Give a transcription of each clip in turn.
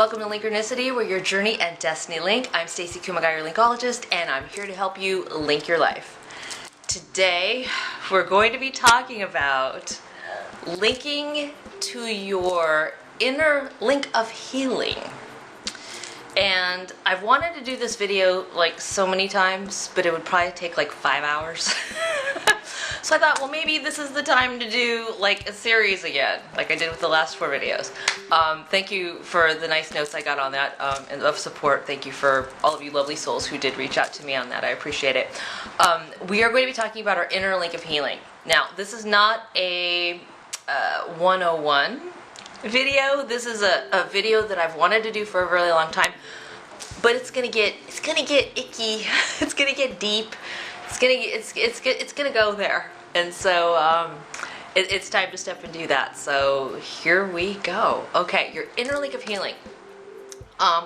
Welcome to Linkronicity, where your journey and destiny link. I'm Stacey, Kumagai, your linkologist, and I'm here to help you link your life. Today, we're going to be talking about linking to your inner link of healing. And I've wanted to do this video like so many times, but it would probably take like 5 hours. So I thought, well, maybe this is the time to do like a series again, like I did with the last 4 videos. Thank you for the nice notes I got on that and of support. Thank you for all of you lovely souls who did reach out to me on that. I appreciate it. We are going to be talking about our inner link of healing. Now, this is not a 101 video. This is a video that I've wanted to do for a really long time, but it's gonna get icky. It's gonna get deep. It's gonna go there, and so it's time to step and do that. So here we go. Okay, your inner link of healing.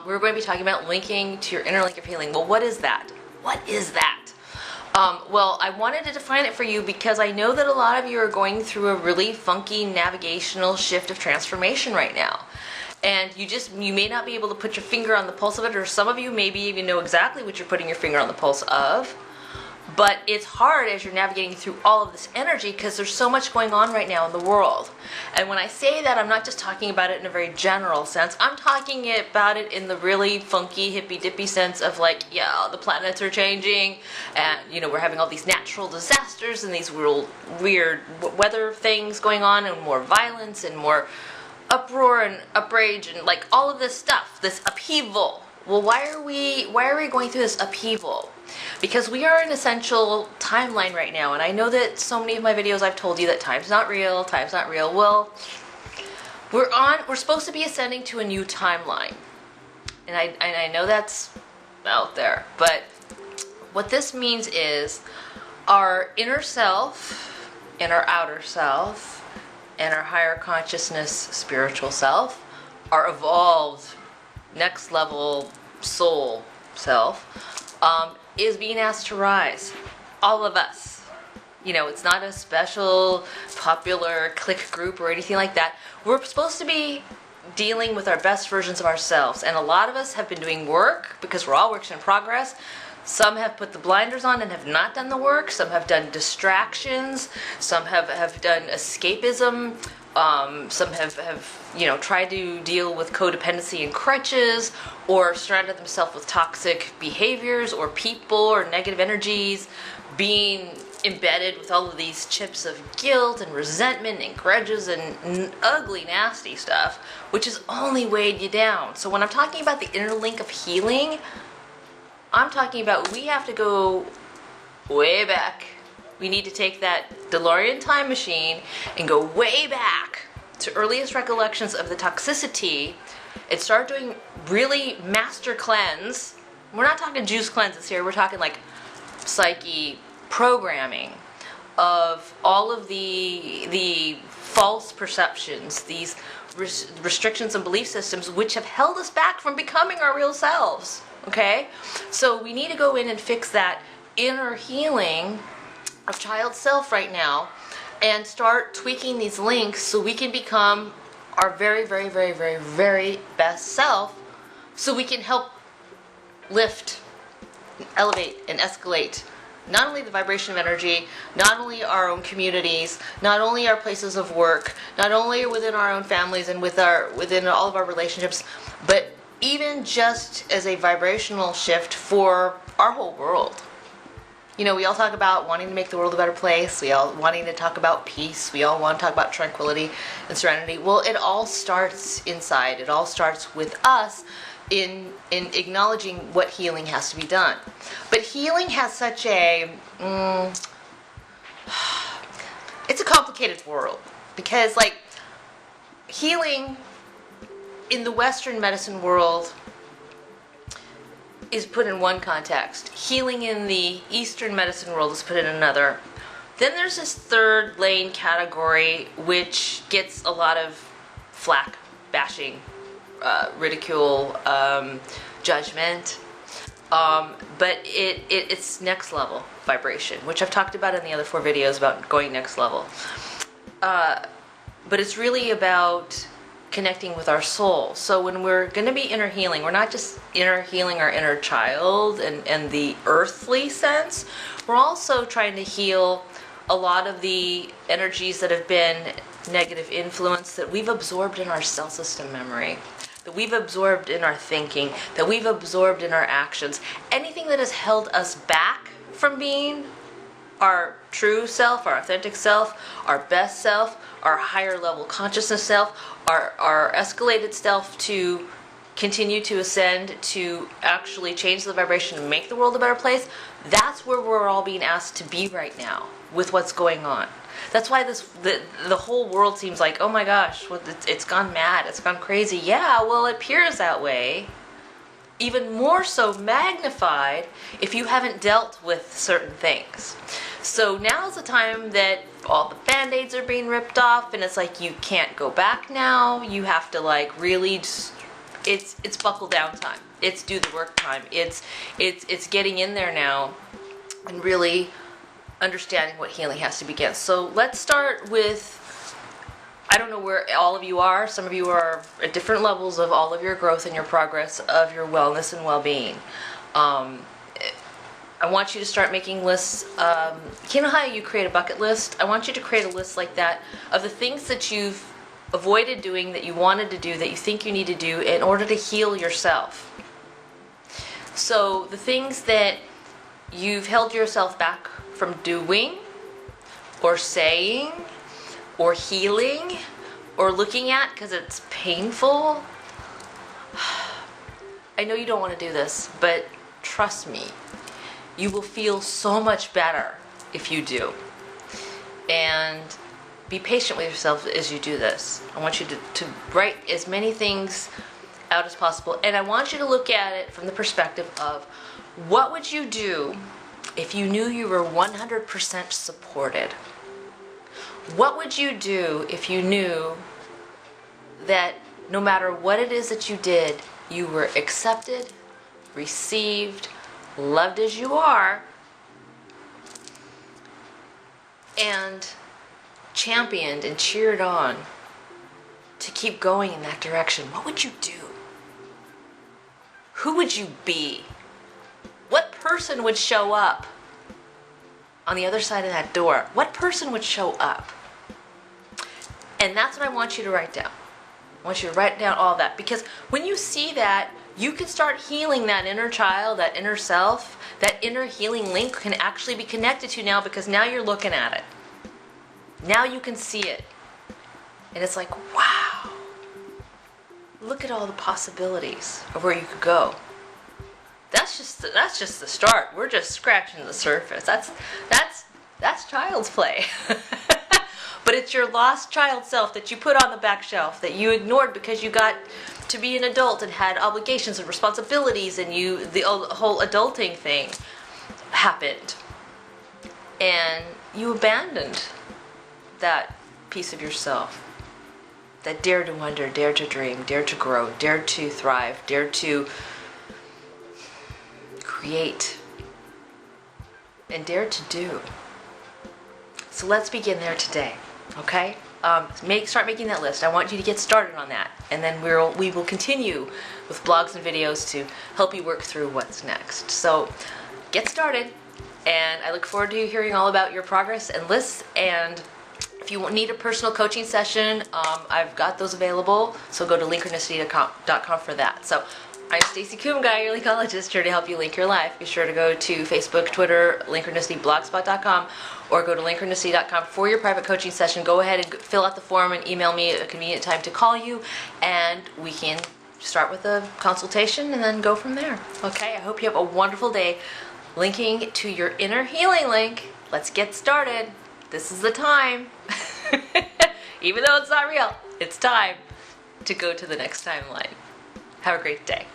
We're going to be talking about linking to your inner link of healing. Well, what is that? What is that? Well, I wanted to define it for you because I know that a lot of you are going through a really funky navigational shift of transformation right now. And you may not be able to put your finger on the pulse of it, or some of you maybe even know exactly what you're putting your finger on the pulse of. But it's hard as you're navigating through all of this energy because there's so much going on right now in the world. And when I say that, I'm not just talking about it in a very general sense. I'm talking about it in the really funky, hippy-dippy sense of like, yeah, the planets are changing, and we're having all these natural disasters and these real weird weather things going on, and more violence and more uproar and outrage and like all of this stuff, this upheaval. Well, why are we going through this upheaval? Because we are in an essential timeline right now, and I know that so many of my videos I've told you that time's not real. Well, we're supposed to be ascending to a new timeline, and I know that's out there, but what this means is our inner self and our outer self and our higher consciousness spiritual self, our evolved next level soul self, is being asked to rise. All of us. It's not a special popular clique group or anything like that. We're supposed to be dealing with our best versions of ourselves, and a lot of us have been doing work because we're all works in progress. Some have put the blinders on and have not done the work. Some have done distractions. Some have done escapism. Some have tried to deal with codependency and crutches, or surrounded themselves with toxic behaviors or people or negative energies, being embedded with all of these chips of guilt and resentment and grudges and ugly, nasty stuff, which has only weighed you down. So when I'm talking about the inner link of healing, I'm talking about we have to go way back. We need to take that DeLorean time machine and go way back to earliest recollections of the toxicity and start doing really master cleanse. We're not talking juice cleanses here. We're talking like psyche programming of all of the false perceptions, these restrictions and belief systems which have held us back from becoming our real selves. Okay? So we need to go in and fix that inner healing of child self right now and start tweaking these links so we can become our very, very, very, very, very best self, so we can help lift, elevate, and escalate not only the vibration of energy, not only our own communities, not only our places of work, not only within our own families and within all of our relationships, but even just as a vibrational shift for our whole world. We all talk about wanting to make the world a better place. We all wanting to talk about peace. We all want to talk about tranquility and serenity. Well, it all starts inside. It all starts with us in acknowledging what healing has to be done. But healing has such a... it's a complicated world. Because, healing in the Western medicine world is put in one context. Healing in the Eastern medicine world is put in another. Then there's this third lane category which gets a lot of flack, bashing, ridicule, judgment. But it's next level vibration, which I've talked about in the other 4 videos about going next level. But it's really about connecting with our soul. So when we're going to be inner healing, we're not just inner healing our inner child and the earthly sense. We're also trying to heal a lot of the energies that have been negative influence that we've absorbed in our cell system memory, that we've absorbed in our thinking, that we've absorbed in our actions. Anything that has held us back from being our true self, our authentic self, our best self, our higher level consciousness self, our escalated self to continue to ascend, to actually change the vibration and make the world a better place. That's where we're all being asked to be right now with what's going on. That's why the whole world seems like, oh my gosh, it's gone mad, it's gone crazy. Yeah, well, it appears that way. Even more so magnified if you haven't dealt with certain things. So now's the time that all the band-aids are being ripped off, and it's like you can't go back now. You have to like really it's buckle down time. It's do the work time. It's getting in there now and really understanding what healing has to begin. So let's start with, I don't know where all of you are. Some of you are at different levels of all of your growth and your progress of your wellness and well-being. I want you to start making lists. You know how you create a bucket list? I want you to create a list like that of the things that you've avoided doing, that you wanted to do, that you think you need to do in order to heal yourself. So the things that you've held yourself back from doing or saying or healing or looking at because it's painful. I know you don't want to do this, but trust me, you will feel so much better if you do. And be patient with yourself as you do this. I want you to write as many things out as possible, and I want you to look at it from the perspective of what would you do if you knew you were 100% supported? What would you do if you knew that no matter what it is that you did, you were accepted, received, loved as you are, and championed and cheered on to keep going in that direction? What would you do? Who would you be? What person would show up on the other side of that door? What person would show up? And that's what I want you to write down. I want you to write down all that, because when you see that, you can start healing that inner child, that inner self. That inner healing link can actually be connected to now, because now you're looking at it. Now you can see it. And it's like, wow. Look at all the possibilities of where you could go. That's just the start. We're just scratching the surface. That's child's play. But it's your lost child self that you put on the back shelf, that you ignored because you got to be an adult and had obligations and responsibilities, and the whole adulting thing happened. And you abandoned that piece of yourself that dared to wonder, dared to dream, dared to grow, dared to thrive, dared to create, and dared to do. So let's begin there today, okay? Start making that list. I want you to get started on that, and then we will continue with blogs and videos to help you work through what's next. So get started, and I look forward to hearing all about your progress and lists. And if you need a personal coaching session, I've got those available, so go to Linkronicity.com for that. So I'm Stacey Kumagai, your Linkologist, here to help you link your life. Be sure to go to Facebook, Twitter, Linkronicity, Blogspot.com, or go to Linkronicity.com for your private coaching session. Go ahead and fill out the form and email me at a convenient time to call you, and we can start with a consultation and then go from there. Okay, I hope you have a wonderful day linking to your inner healing link. Let's get started. This is the time. Even though it's not real, it's time to go to the next timeline. Have a great day.